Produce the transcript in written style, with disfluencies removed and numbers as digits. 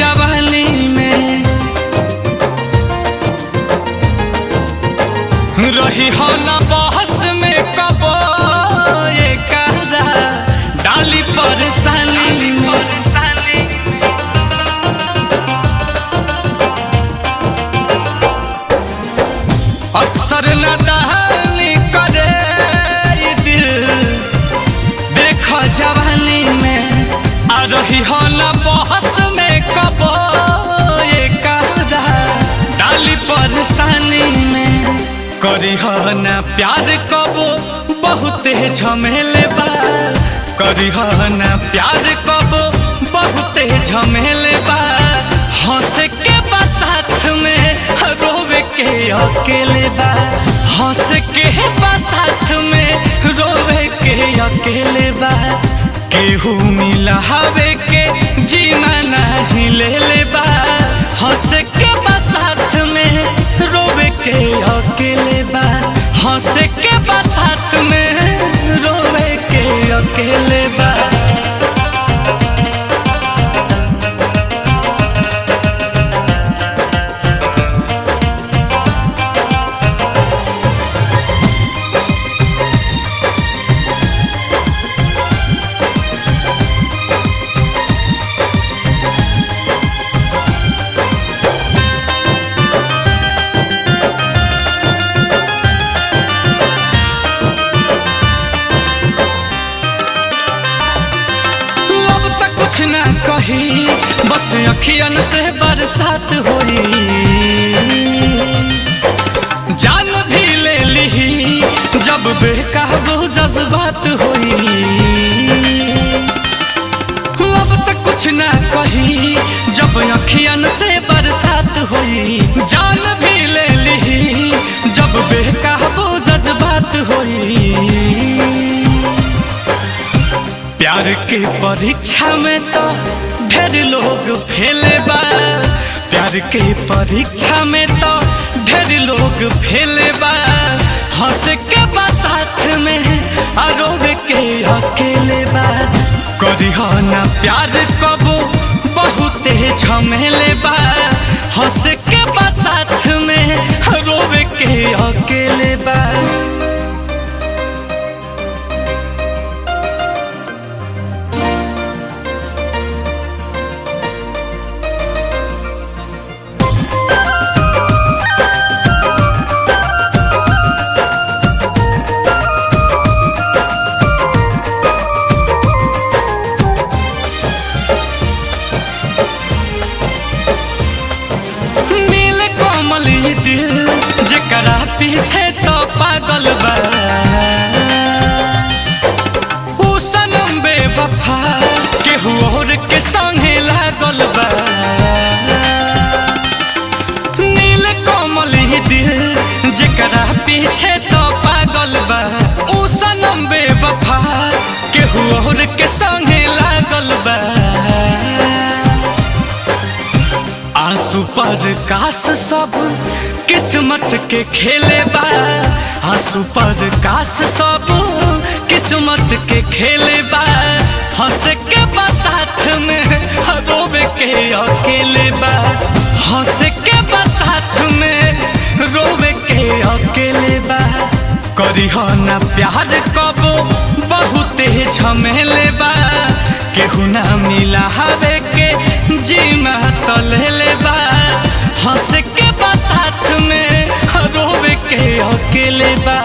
जवानी में रही हो ना बहस में कबो ये करा डाली परेशानी में। अक्सर न दहानी करे ये दिल देख जवानी में आ रही हो ना बहस में कबो ये करा डाली परेशानी में। करी हो ना प्यार कबो बहुते झमेले बा करी हो ना प्यार कबो बहुते झमेले बा। हंस के बा साथ में रोवे के अकेले बा हंस के बा साथ में रोवे के अकेले बा। केहू मिला हवे के जीना नहीं ले ले बा हंस के बा साथ में रोवे के अकेले बा हंस के बा साथ में रोवे के अकेले बा। कुछ ना कही बस अखियन से बरसात होई जान भी ले ली जब बेकाबू जज्बात होई। अब तक कुछ ना कही जब अखियन से बरसात होई जान भी ले ली जब बेकाबू जज्बात होई। प्यार के परीक्षा में तो ढेर लोग फेले बा प्यार के परीक्षा में तो ढेर लोग फेले बा। हंस के बा साथ में रोवे के अकेले बा करी हो ना प्यार कबो बहुते झमेले बा हंस के बा साथ में रोवे के अकेले बा। दिल जकरा पीछे तो पागल बा ऊ सनम बेवफा केहू और के संगे लागल बा। नील कोमल दिल जकरा पीछे तो पागल बा ऊ सनम बेवफा केहू और के संगे लागल बा। आंसू पर काश सब किस्मत के खेले बा आंसू पर काश सब किस्मत के खेले बा। हंस के बा साथ में रोवे के अकेले बा हंस के बा साथ में रोवे के अकेले बा। करी हो ना प्यार कबो बहुते झमेले बा केहू ना मिला हवे के जीमा तो ले ले बा हंस के बा साथ में रोवे के अकेले बा।